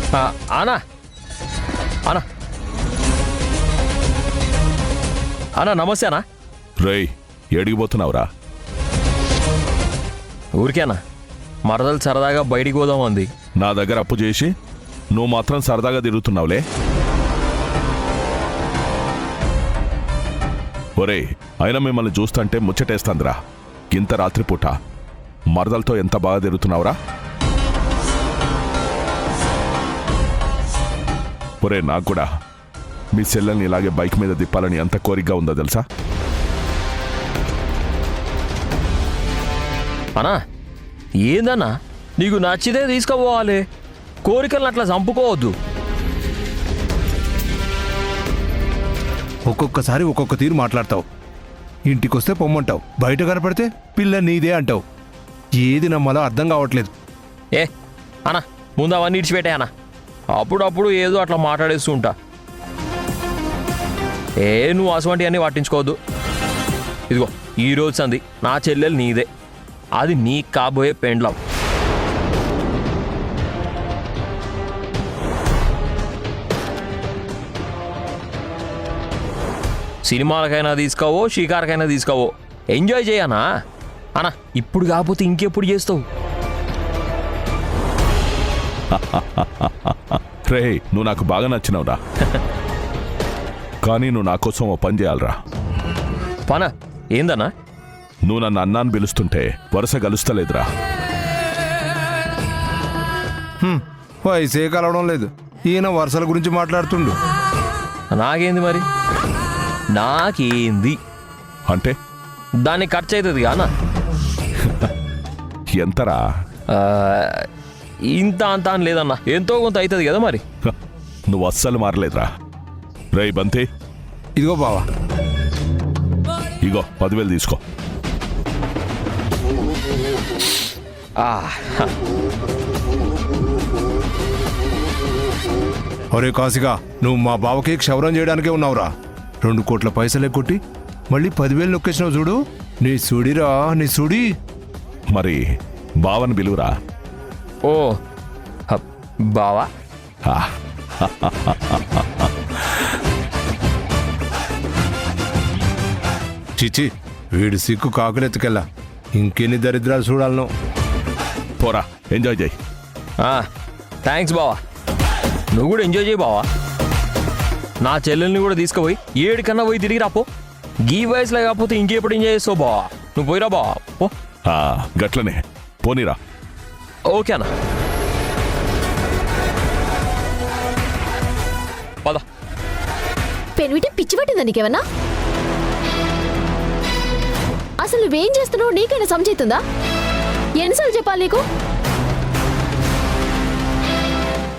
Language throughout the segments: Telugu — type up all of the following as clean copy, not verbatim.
అనా అనా అనా నమస్తే అనా. రేయ్ ఎడిగిపోతున్నావురా? ఊరికేనా మరదలు సరదాగా బయటికి పోదాం అంది. నా దగ్గర అప్పు చేసి నువ్వు మాత్రం సరదాగా తిరుగుతున్నావులే. ఒరే అయినా మిమ్మల్ని చూస్తుంటే ముచ్చటేస్తాందిరా. ఇంత రాత్రిపూట మరదలతో ఎంత బాగా తిరుగుతున్నావురా? ఒరే నాకు కూడా మీ చెల్లెల్ని ఇలాగే బైక్ మీద తిప్పాలని ఎంత కోరికగా ఉందో తెలుసా? అనా ఏందన్నా నీకు నచ్చితే తీసుకుపోవాలి, కోరికలను అట్లా చంపుకోవద్దు. ఒక్కొక్కసారి ఒక్కొక్క తీరు మాట్లాడతావు. ఇంటికొస్తే పొమ్మంటావు, బయట కనపడితే పిల్ల నీదే అంటావు. ఏది నమ్మాలో అర్థం కావట్లేదు. ఏ అనా ముందు అవన్నీ ఇడిచిపెట్టే అనా. అప్పుడప్పుడు ఏదో అట్లా మాట్లాడేస్తూ ఉంటా. నువ్వు అసవంటి అన్నీ పట్టించుకోవద్దు. ఇదిగో ఈరోజు సంది నా చెల్లెలు నీదే, అది నీకు కాబోయే పెండ్లం. సినిమాలకైనా తీసుకోవో షికార్కైనా తీసుకోవో, ఎంజాయ్ చేయనా అనా. ఇప్పుడు కాకపోతే ఇంకెప్పుడు చేస్తావు? రే నువ్వు నాకు బాగా నచ్చినావురా. కానీ నువ్వు నా కోసం ఓ పని చేయాలరా. పనా ఏందన్నా? నువ్వు నన్ను అన్నాన్ని పిలుస్తుంటే వరుస గలుస్తలేదురా. వయసే కలవడం లేదు, ఈయన వరుసల గురించి మాట్లాడుతుండు. నాకేంది మరి? నాకేంది అంటే దానికి ఖర్చు అవుతుంది కానా? ఎంతరా? ఇంత అంత అని లేదన్నా, ఎంతో కొంత అవుతుంది కదా మరి. నువ్వు అస్సలు మారలేదురా. రేయ్ బంతి, ఇదిగో బావా, ఇగో 10,000 తీసుకో. ఒరే కాసిగా, నువ్వు మా బావకి క్షవరం చేయడానికే ఉన్నావురా. 2 కోట్ల పైసలే కొట్టి మళ్ళీ 10,000 నొక్కేసినావు చూడు. నీ సుడిరా నీ సుడి. మరి బావని బిలువురా. ఓ బావా. చిచి, వీడు సిక్కు కాకులెత్తుకెళ్ళా. ఇంకెన్ని దరిద్రాలు చూడాలను. పోరా ఎంజాయ్ చేయి. థ్యాంక్స్ బావా, నువ్వు కూడా ఎంజాయ్ చేయి బావా. నా చెల్లెల్ని కూడా తీసుకుపోయి ఏడికన్నా పోయి తిరిగి రాపో. గీ వయసులో కాకపోతే ఇంకెప్పుడు ఎంజాయ్ చేస్తావు బావా. నువ్వు పోయిరా బావా పో. గట్లనే పోనీరా. ఓకేనా పద. పెన్విటి పిచ్చి పట్టిందా నీకేమన్నా? అసలు నువ్వేం చేస్తున్నావు నీకైనా సమజైతుందా? ఎన్నిసార్లు చెప్పాలి నీకు?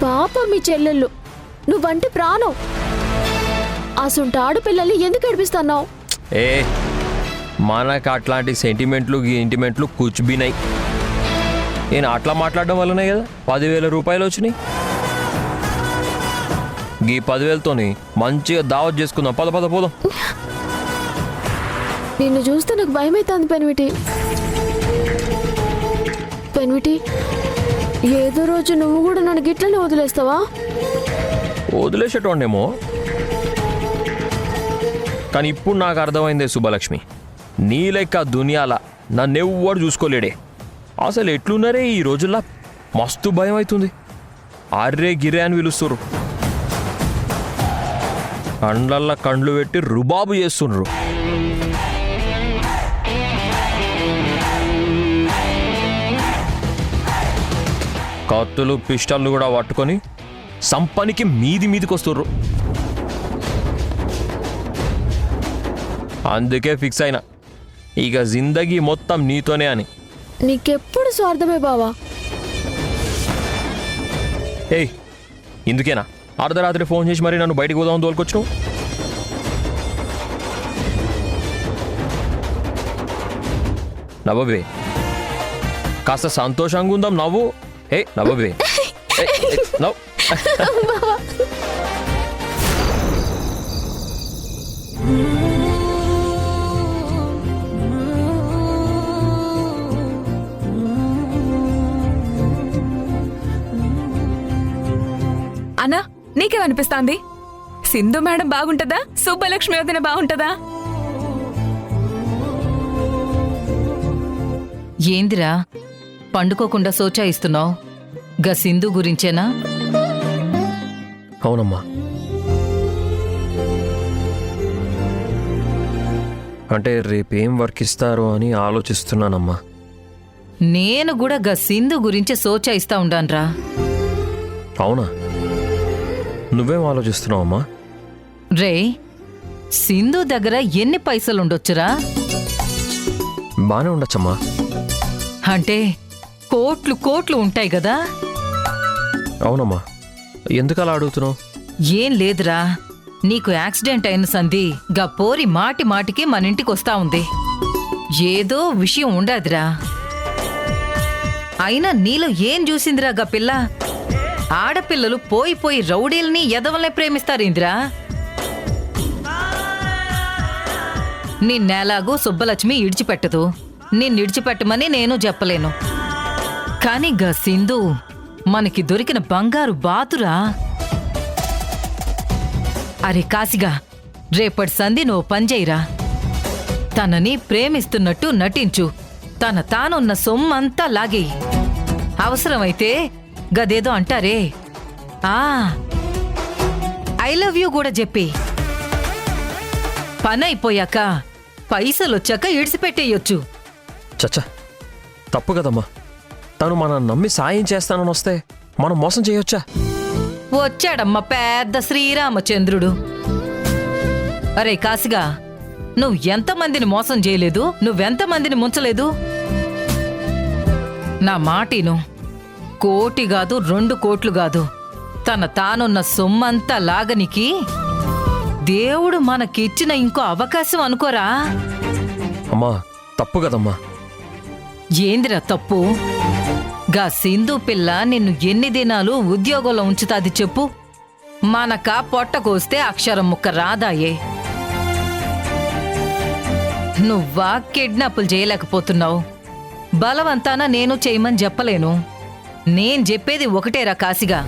పాప మీ చెల్లెళ్ళు, నువ్వంటే ప్రాణం. అసంటి ఆడపిల్లల్ని ఎందుకు ఏడిపిస్తున్నావు? మనకు అట్లాంటి సెంటిమెంట్లు ఇంటిమెంట్లు కూర్చుబినాయి. నేను అట్లా మాట్లాడడం వల్లనే కదా 10,000 రూపాయలు వచ్చినాయి. ఈ 10,000తోని మంచిగా దావత్ చేసుకుందాం. పద పద పోదాం. నిన్ను చూస్తే నాకు భయమైతుంది పెన్విటి. పెన్విటి, ఏదో రోజు నువ్వు కూడా నన్ను గిట్లనే వదిలేస్తావా? వదిలేసేటోండేమో, కానీ ఇప్పుడు నాకు అర్థమైందే శుభలక్ష్మి, నీ లెక్క దునియాల నన్నెవ్వడు చూసుకోలేడే. అసలు ఎట్లున్నారే ఈ రోజుల్లో? మస్తు భయం అవుతుంది. అర్రే గిరే అని పిలుస్తుర్రు, కండ్లల్లా కండ్లు పెట్టి రుబాబు చేస్తుండ్రు. కత్తులు పిస్టల్లు కూడా పట్టుకొని సంపనికి మీదికి వస్తుర్రు. అందుకే ఫిక్స్ అయినా ఇక జిందగీ మొత్తం నీతోనే అని. నీకెప్పుడు స్వార్థమే బావా. ఏయ్ ఇందుకేనా అర్ధరాత్రి ఫోన్ చేసి మరి నన్ను బయటికి పోదామని తోలుకొచ్చు? నవ్వబే, కాస్త సంతోషంగా ఉందాం. నవ్వు. నవ్వబే, నవ్వు. నానా నీకేమనిపిస్తాంది? సింధు మేడం బాగుంటదా, సుబ్బలక్ష్మి వదిన బాగుంటదా? ఏందిరా పండుకోకుండా సోచాయిస్తున్నావు? గా సింధు గురించేనా? అవునమ్మా. అంటే రేపేం వర్క్ ఇస్తారో అని ఆలోచిస్తున్నానమ్మా. నేను కూడా గా సింధు గురించి సోచాయిస్తా ఉండాన్రా. అవునా? నువ్వేం ఆలోచిస్తున్నావమ్మా? రే, సింధు దగ్గర ఎన్ని పైసలుండొచ్చురా? బానే ఉండొచ్చమ్మా. అంటే కోట్లు కోట్లు ఉంటాయి కదా? అవునమ్మా. ఎందుకు అలా అడుగుతున్నావు? ఏం లేదురా, నీకు యాక్సిడెంట్ అయిన సంధి గా పోరి మాటి మాటికి మన ఇంటికొస్తా ఉంది. ఏదో విషయం ఉండదురా. అయినా నీలో ఏం చూసిందిరా గా పిల్ల? ఆడపిల్లలు పోయి పోయి రౌడీల్ని ఎదవల్ని ప్రేమిస్తారేందిరా? నిన్నెలాగూ సుబ్బలక్ష్మి ఇడిచిపెట్టదు, నిన్నిడిచిపెట్టమని నేను చెప్పలేను. కాని గా సింధు మనకి దొరికిన బంగారు బాతురా. అరే కాసిగా, రేపటి సంధి నువ్వు పనిచేయరా. తనని ప్రేమిస్తున్నట్టు నటించు. తన తానున్న సొమ్మంతా లాగేయి. అవసరమైతే గదేదో అంటారే, ఐ లవ్ యూ కూడా చెప్పి పని అయిపోయాక పైసలొచ్చాక ఇడిసిపెట్టేయొచ్చు. చచ్చా, తప్పు కదమ్మా. తను మనం నమ్మి సాయం చేస్తానని వస్తే మనం మోసం చేయొచ్చా? వచ్చాడమ్మా పెద్ద శ్రీరామచంద్రుడు. అరే కాసిగా, నువ్వు ఎంతమందిని మోసం చేయలేదు, నువ్వెంతమందిని ముంచలేదు? నా మాటిను. కోటి కాదు, 2 కోట్లు కాదు, తన తానున్న సొమ్మంతా లాగనికి దేవుడు మనకిచ్చిన ఇంకో అవకాశం అనుకోరా. అమ్మా, తప్పు కదమ్మా. ఏందిరా తప్పు? గా సింధు పిల్ల నిన్ను ఎన్ని దినాలు ఉద్యోగంలో ఉంచుతాది చెప్పు? మనక పొట్టకొస్తే అక్షరం ముక్క రాదాయే. నువ్వా కిడ్నాపులు చేయలేకపోతున్నావు. బలవంతాన నేను చేయమని చెప్పలేను. నేను చెప్పేది ఒకటేరా కాసిగా,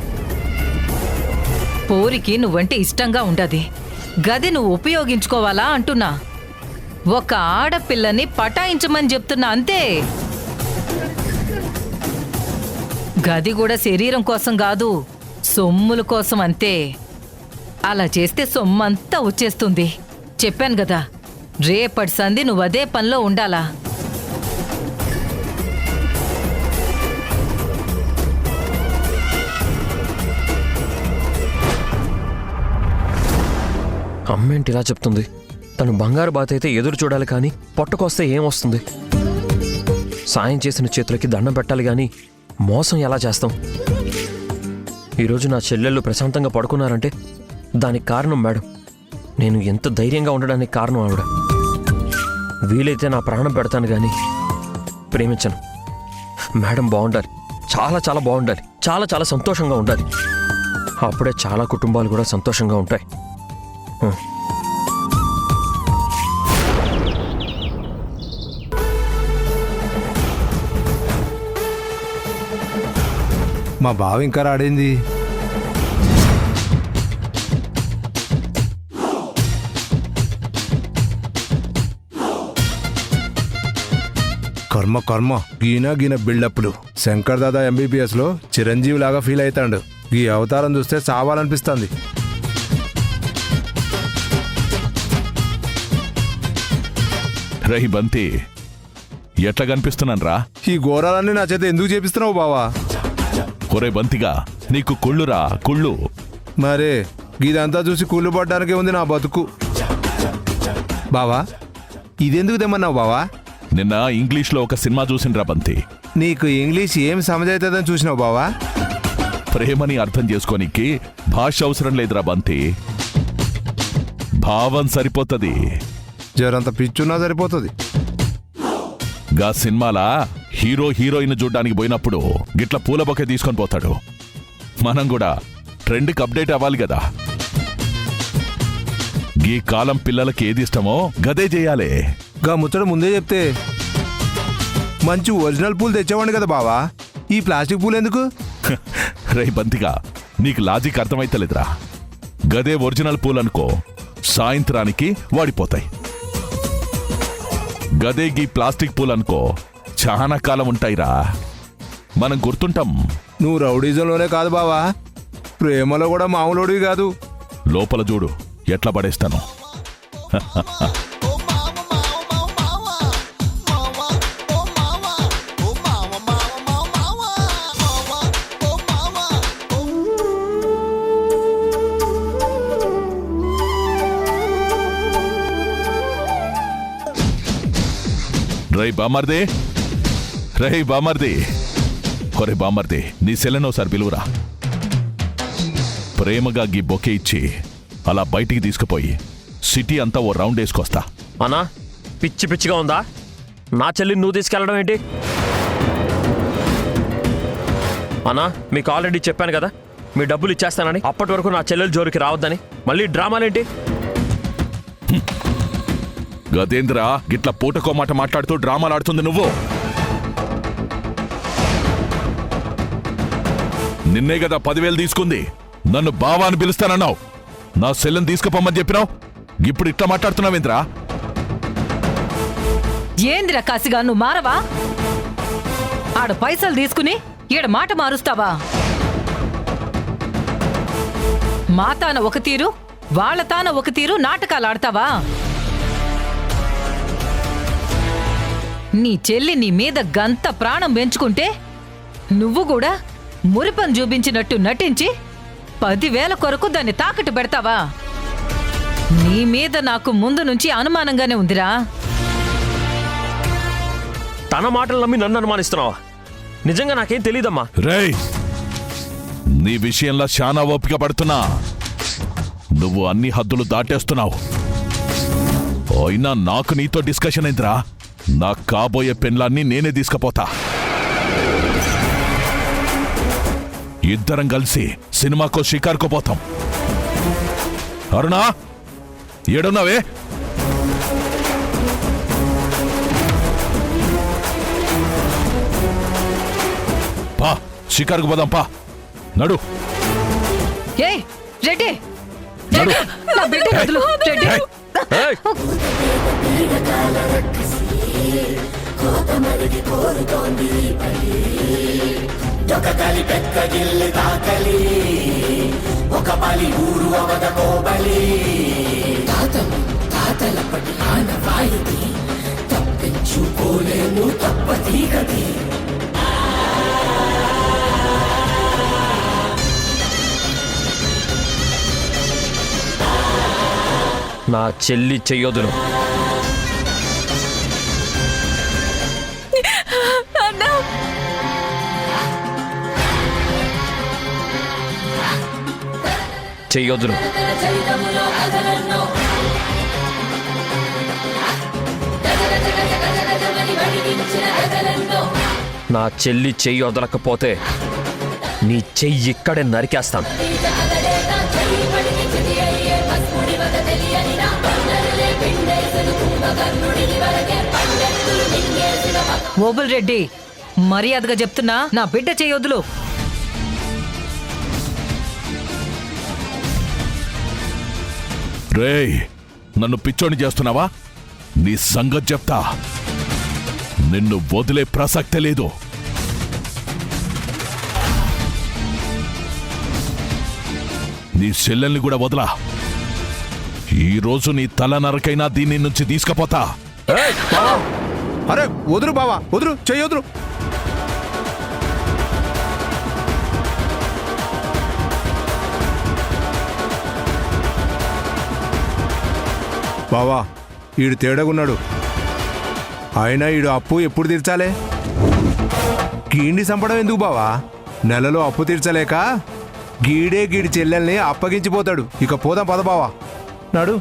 పోరికి నువ్వంటే ఇష్టంగా ఉండది. గది నువ్వు ఉపయోగించుకోవాలా అంటున్నా. ఒక ఆడపిల్లని పటాయించమని చెప్తున్నా అంతే. గది కూడా శరీరం కోసం కాదు, సొమ్ముల కోసం అంతే. అలా చేస్తే సొమ్మంతా వచ్చేస్తుంది. చెప్పాను కదా, రేపటి సంధి నువ్వదే పనిలో ఉండాలా. అమ్మేంటి ఇలా చెప్తుంది? తను బంగారు బాత అయితే ఎదురు చూడాలి కానీ పొట్టకొస్తే ఏమొస్తుంది? సాయం చేసిన చేతులకి దండం పెట్టాలి కానీ మోసం ఎలా చేస్తాం? ఈరోజు నా చెల్లెళ్ళు ప్రశాంతంగా పడుకున్నారంటే దానికి కారణం మేడం. నేను ఎంత ధైర్యంగా ఉండడానికి కారణం ఆవిడ. వీలైతే నా ప్రాణం పెడతాను కానీ ప్రేమించను. మేడం బాగుండాలి, చాలా చాలా బాగుండాలి, చాలా చాలా సంతోషంగా ఉండాలి. అప్పుడే చాలా కుటుంబాలు కూడా సంతోషంగా ఉంటాయి. మా బావ ఇంకా రాడేంది? కర్మ కర్మ, గీన బిల్డప్లు. శంకర్ దాదా MBBS లో చిరంజీవి లాగా ఫీల్ అవుతాడు. ఈ అవతారం చూస్తే చావాలనిపిస్తుంది. రై బంతి, ఎట్లా కనిపిస్తున్నాను రా? ఈ ఘోరాలన్నీ నా చేత ఎందుకు చేపిస్తున్నావు బావా? ఒరే బంతిగా, నీకు కుళ్ళురా కుళ్ళు. మరే ఇదంతా చూసి కూలి పడ్డానికే ఉంది నా బతుకు. బావా, ఇదెందుకు తెమ్మన్నావు బావా? నిన్న ఇంగ్లీష్లో ఒక సినిమా చూసిండ్రా బంతి. నీకు ఇంగ్లీష్ ఏం సమజైతుందని చూసినావు బావా? ప్రేమని అర్థం చేసుకోనికి భాష అవసరం లేదురా బంతి, భావం సరిపోతుంది. జరంత పిచ్చున్నా సరిపోతుంది. గా సినిమాలా హీరో హీరోయిన్ చూడ్డానికి పోయినప్పుడు గిట్ల పూల బొకే తీసుకొని పోతాడు. మనం కూడా ట్రెండ్కి అప్డేట్ అవ్వాలి కదా. ఈ కాలం పిల్లలకి ఏది ఇష్టమో గదే చేయాలి. గా ముచ్చట ముందే చెప్తే మంచి ఒరిజినల్ పూలు తెచ్చేవాడిని కదా బావా. ఈ ప్లాస్టిక్ పూలు ఎందుకు? రై బంతిగా, నీకు లాజిక్ అర్థమైతలేదురా. గదే ఒరిజినల్ పూలనుకో సాయంత్రానికి వాడిపోతాయి. గదే గీ ప్లాస్టిక్ పూలనుకో చాలా కాలం ఉంటాయిరా. మనం గుర్తుంటాం. నువ్వు రౌడీజంలోనే కాదు బావా, ప్రేమలో కూడా మామూలుడివి కాదు. లోపల చూడు ఎట్లా పడేస్తాను. రై బామర్ది, రై బామర్ది, ఒరే బామర్ది, నీ సెలెనోసారి పిలువురా. ప్రేమగా గీ బొకే ఇచ్చి అలా బయటికి తీసుకుపోయి సిటీ అంతా ఓ రౌండ్ వేసుకొస్తా. అన్నా పిచ్చి పిచ్చిగా ఉందా? నా చెల్లిని నువ్వు తీసుకెళ్ళడం ఏంటి? అన్నా మీకు ఆల్రెడీ చెప్పాను కదా మీ డబ్బులు ఇచ్చేస్తానని. అప్పటి వరకు నా చెల్లెలు జోలికి రావద్దని. మళ్ళీ డ్రామాలేంటి? గదేంద్ర గిట్ల పూటకో మాట మాట్లాడుతూ డ్రామాలాడుతుంది నువ్వు. నిన్నే కదా 10,000 తీసుకుంది. నన్ను బావా అని పిలుస్తానన్నావు. నా సెల్లని తీసుకుపోమని చెప్పినావు. ఇప్పుడు ఇట్లా మాట్లాడుతున్నావేంద్రా? ఏందిరా కాసిగా నువ్వు మారవా? ఆడ పైసలు తీసుకుని ఈడ మాట మారుస్తావా? మా తాన ఒక తీరు, వాళ్ళ తాన ఒక తీరు నాటకాలు ఆడతావా? నీ చెల్లి నీ మీద గంత ప్రాణం పెంచుకుంటే నువ్వు కూడా మురిపం చూపించినట్టు నటించి 10,000 కొరకు దాన్ని తాకట్టు పెడతావా? నీ మీద నాకు ముందు నుంచి అనుమానంగానే ఉందిరా. తన మాటలు నమ్మి నన్ను అనుమానిస్తున్నావా? నిజంగా నాకేం తెలీదమ్మా. రేయ్, నీ విషయంలో శానా ఓపిక పడుతున్నా. నువ్వు అన్ని హద్దులు దాటేస్తున్నావు. అయినా నాకు నీతో డిస్కషన్ అయిందిరా. నా కాబోయే పెన్లాన్ని నేనే తీసుకుపోతా. ఇద్దరం కలిసి సినిమాకో షికార్కో పోతాం. అరుణా, ఏడున్నావే? పా, షికార్కు పోదాం పా. నడు. ఏయ్ రెడ్డి, నడు. నా బిడ్డ వదులు, రెడ్డి. ఏయ్, ఏయ్! నా చెల్లి చెయ్యొదును. అన్నా చెయ్యొదును. నా చెల్లి చెయ్యి వదలకపోతే నీ చెయ్యి ఇక్కడే నరికేస్తాను. ఓబుల్ రెడ్డి, మర్యాదగా చెప్తున్నా, నా బిడ్డ చేయొద్దులు. రేయ్, నన్ను పిచ్చోని చేస్తున్నావా? నీ సంగతి చెప్తా. నిన్ను వదిలే ప్రసక్తే లేదు. నీ చెల్లెల్ని కూడా వదలా. ఈరోజు నీ తల నరకైనా దీని నుంచి తీసుకుపోతా. ఏయ్! బావా! అరే వదురు బావా, వదురు, చెయ్యొదురు. బావా, ఈడు తేడాగున్నాడు. అయినా ఈడు అప్పు ఎప్పుడు తీర్చాలే? గీండి చంపడం ఎందుకు బావా? నెలలో అప్పు తీర్చలేక గీడి చెల్లెల్ని అప్పగించిపోతాడు. ఇక పోదాం పద బావా, నాడు.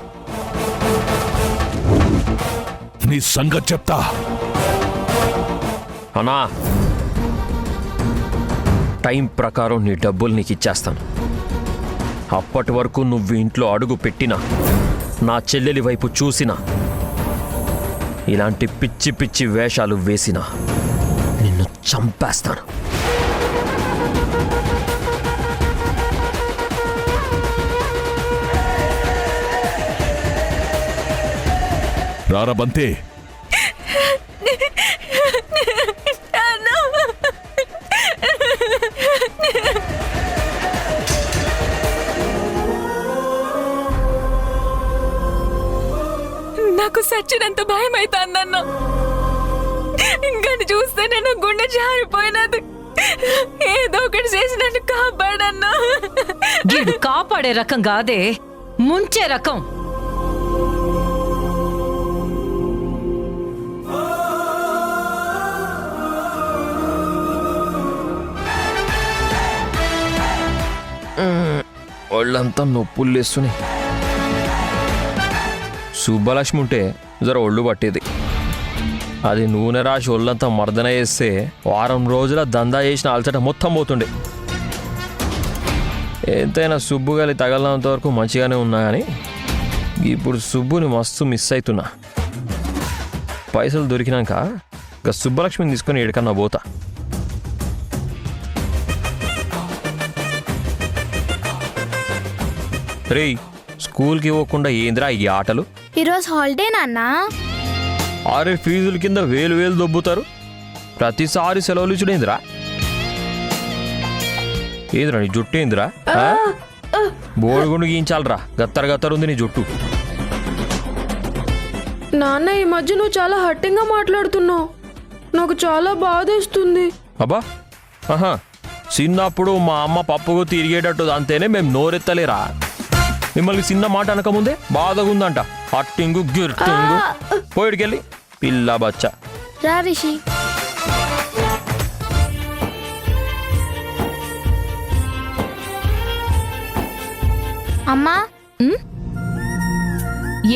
నీ సంగతి చెప్తా. అన్నా, టైం ప్రకారం నీ డబ్బులు నీకు ఇచ్చేస్తాను. అప్పటి వరకు నువ్వు ఇంట్లో అడుగు పెట్టినా, నా చెల్లెలి వైపు చూసినా, ఇలాంటి పిచ్చి పిచ్చి వేషాలు వేసినా నిన్ను చంపేస్తాను. రారా బంతే. నాకు సచ్చినంత భయం అవుతాందన్న. ఇంకా చూస్తే నేను గుండె జారిపోయినది. ఏదో ఒకటి చేసి నన్ను కాపాడన్నా. వీడు కాపాడే రకం కాదే, ముంచే రకం. ఒళ్ళంతా నొప్పులు లేస్తున్నాయి. సుబ్బలక్ష్మి ఉంటే జర ఒళ్ళు పట్టేది. అది నూనె రాసి ఒళ్ళంతా మర్దన చేస్తే వారం రోజుల దందా చేసిన అలసట మొత్తం పోతుండే. ఎంతైనా సుబ్బు గాలి తగలనంత వరకు మంచిగానే ఉన్నా కానీ ఇప్పుడు సుబ్బుని మస్తు మిస్ అవుతున్నా. పైసలు దొరికినాక ఇక సుబ్బలక్ష్మిని తీసుకొని ఎక్కడికన్నా పోతా. రేయ్, స్కూల్కి ఇవ్వకుండా ఏందిరా ఈ ఆటలు? ఈరోజు హాలిడే నాన్న. ఆరే ఫీజుల కింద వేలు వేలు దొబ్బుతారు. ప్రతిసారి సెలవులు ఇచ్చుడేందిరా? ఏందిరా నీ జుట్టు ఏందిరా? బోడుగుండు గీయించాలరా, గత్తర గత్తరు ఉంది నీ జుట్టు. నాన్న, ఈ మధ్య నువ్వు చాలా హట్టింగ్గా మాట్లాడుతున్నావు. నాకు చాలా బాధేస్తుంది. అబ్బా, ఆహా, చిన్నప్పుడు మా అమ్మ పప్పుకు తిరిగేటట్టు అంతేనే మేము నోరెత్తలేరా? మిమ్మల్ని చిన్న మాట అనకముందే బాధగుందంట. హట్టింగు గిర్టింగు పోయిడికెళ్ళి పిల్ల బచ్చా. రా రిషి. అమ్మా,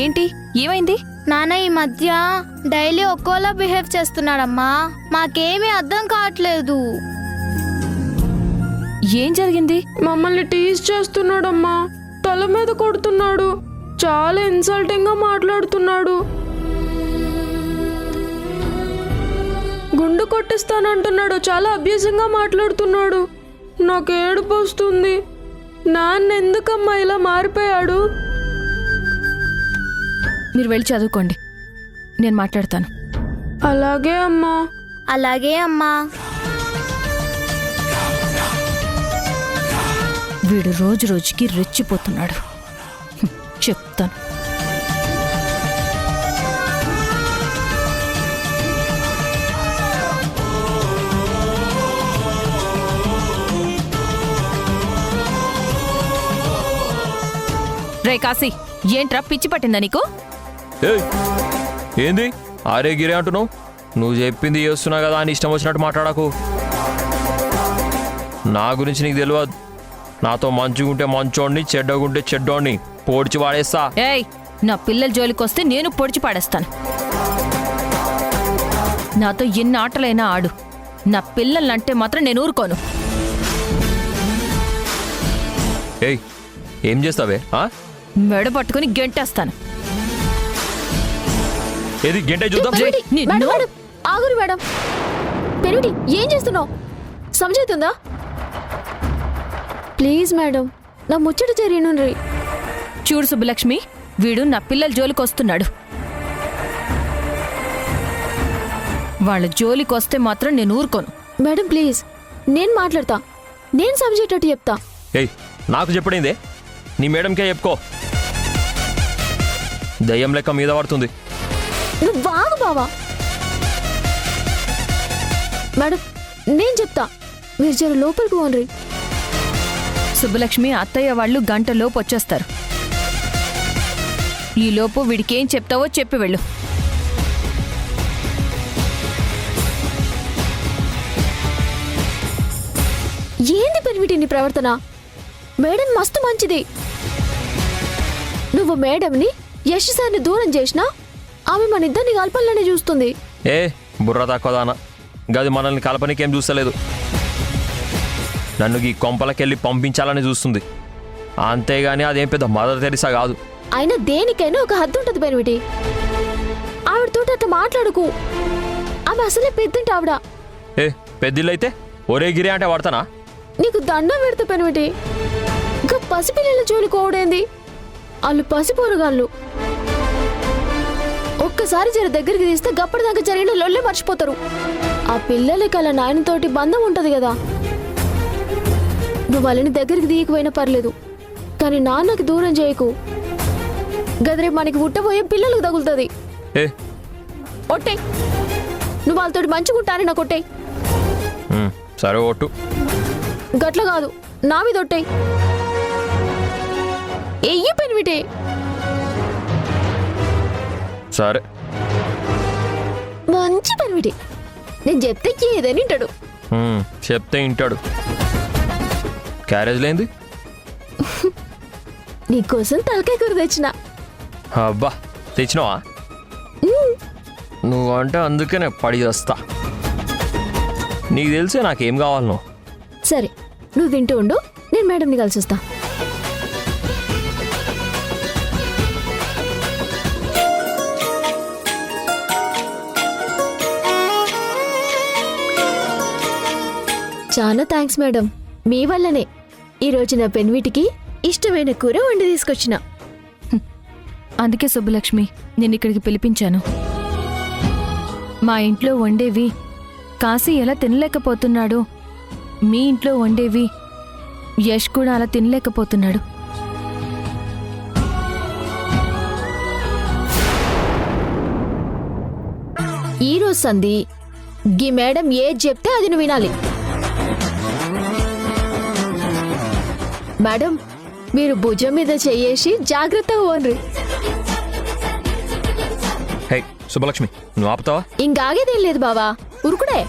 ఏంటి, ఏమైంది? నాన్న ఈ మధ్య డైలీ ఒక్కోలా బిహేవ్ చేస్తున్నాడమ్మా. మాకేమీ అర్థం కావట్లేదు. ఏం జరిగింది? మమ్మల్ని టీజ్ చేస్తున్నాడమ్మా. తల మీద కొడుతున్నాడు. చాలా ఇన్సల్టింగ్ గా మాట్లాడుతున్నాడు. గుండు కొట్టిస్తానంటున్నాడు. చాలా అభ్యాసంగా మాట్లాడుతున్నాడు. నాకు ఏడుపు వస్తుంది. నాన్న ఎందుకమ్మా ఇలా మారిపోయాడు? మీరు వెళ్ళి చదువుకోండి, నేను మాట్లాడతాను. అలాగే అమ్మా. అలాగే అమ్మా. వీడు రోజు రోజుకి రెచ్చిపోతున్నాడు. చెప్తాను. రే కాశీ, ఏంట్రా పిచ్చి పట్టిందా నీకు? ఏయ్, ఏంది ఆరే గిరే అంటున్నావు? నువ్వు చెప్పింది చేస్తున్నా కదా అని ఇష్టం వచ్చినట్టు మాట్లాడకు. నా గురించి నీకు తెలియదు. నాతో మంచిగుంటే మంచోడిని, చెడ్డగుంటే చెడ్డోడిని పోడ్చి వాడేస్తా. ఏయ్, నా పిల్లల జోలికొస్తే నేను పొడిచి పాడేస్తాను. నాతో ఎన్ని ఆటలైనా ఆడు, నా పిల్లలంటే మాత్రం నేను ఊరుకోను. ఏయ్, ఏం చేస్తావే? మెడ పట్టుకుని గెంటేస్తాను. ఏది గంటే చూద్దాం. రే, మేడం, నిన్ను- మేడం, ఆగురు మేడం. పెరుటి, ఏం చేస్తున్నావు? సమజవుతుందా? ప్లీజ్ మేడం, నా ముచ్చట జరిగిన. చూడు సుబ్బలక్ష్మి, వీడు నా పిల్లల జోలికొస్తున్నాడు. వాళ్ళ జోలికొస్తే మాత్రం నేను ఊరుకోను. మేడం ప్లీజ్, నేను మాట్లాడతా. నేను సమజేటట్టు చెప్తా. ఏయ్, నాకు చెప్పడైందే, నీ మేడంకే చెప్పుకో. దయ్యం లెక్క మీద పడుతుంది. నువ్వు బాగు బావా. మేడం, నేను చెప్తా, మీరు జర లోపలికి పోన్రి. సుబ్బలక్ష్మి, అత్తయ్య వాళ్ళు గంటలోపు వచ్చేస్తారు. ఈలోపు వీడికేం చెప్తావో చెప్పి వెళ్ళు. ఏంది పెరిమిటి నీ ప్రవర్తన? మేడం మస్తు మంచిది. నువ్వు మేడంని యశ్ సార్ని దూరం చేసినా ఆమె మన ఇద్దరిని కలపాలనే చూస్తుంది. ఏ బుర్ర తక్కువదానా, గది మనల్ని కలపనికేం చూస్తలేదు. నన్ను ఈ కొంపలకెళ్ళి పంపించాలని చూస్తుంది. అంతేగాని అదేం పెద్ద మదర్ తెరిసా కాదు. అయినా దేనికైనా ఒక హద్దు ఉంటుంది పెరిమిటి. ఆవిడతో అట్లా మాట్లాడుకు. ఆమె అసలే పెద్దంటే ఆవిడ. ఏ పెద్దిళ్ళైతే ఒరే గిరి అంటే వాడతానా? నీకు దండం పెడతా పెరిమిటి. ఇంకా పసిపిల్లల జోలికి ఓడేంది? వాళ్ళు పసిపోరుగాళ్ళు. ఒక్క ఒక్కసారి జర దగ్గరికి తీస్తే గప్పటిదాకా జరిగిన లొల్లే మర్చిపోతారు. ఆ పిల్లలకి అలా నాయనతోటి బంధం ఉంటది కదా. నువ్వు వాళ్ళని దగ్గరికి తీయకపోయినా పర్లేదు, కానీ నాన్నకి దూరం చేయకు. గదిరే మనకి పుట్టబోయే పిల్లలకు తగులుతుంది. ఏ ఒట్టే, నువ్వు వాళ్ళతోటి మంచిగుంటాని నాకు ఒట్టే. సరే ఒట్టు. గట్ల కాదు, నా మీద ఒట్టే. ఎయ్యి పెనివిటే. సరే మంచి పెనివిటే. నేను చెప్తే ఏదని వింటాడు. చెప్తే వింటాడు. క్యారేజ్ లేంది? నీకోసం తలకాయ కూర తెచ్చిన. అబ్బా తెచ్చినావా? నువ్వంటే అందుకనే పడి వస్తా. నీకు తెలిసే నాకేం కావాలనో. సరే, నువ్వు తింటూ ఉండు, నేను మేడంని కలిసి వస్తా. చాలా థ్యాంక్స్ మేడం, మీ వల్లనే ఈరోజు నా పెన్విటికి ఇష్టమైన కూర వండి తీసుకొచ్చిన. అందుకే సుబ్బలక్ష్మి నేను ఇక్కడికి పిలిపించాను. మా ఇంట్లో వండేవి కాశీ ఎలా తినలేకపోతున్నాడో, మీ ఇంట్లో వండేవి యష్ కూడా అలా తినలేకపోతున్నాడు. ఈరోజు సంధి గీ మేడం ఏది చెప్తే అది నువ్వు వినాలి. మేడం, మీరు భుజం మీద చెయ్యేసి జాగ్రత్తగా పోన్రి. హే శుభలక్ష్మి, నువ్వు ఆపుతావా? ఇంకాగేదేం లేదు బావా, ఉరుకుడే.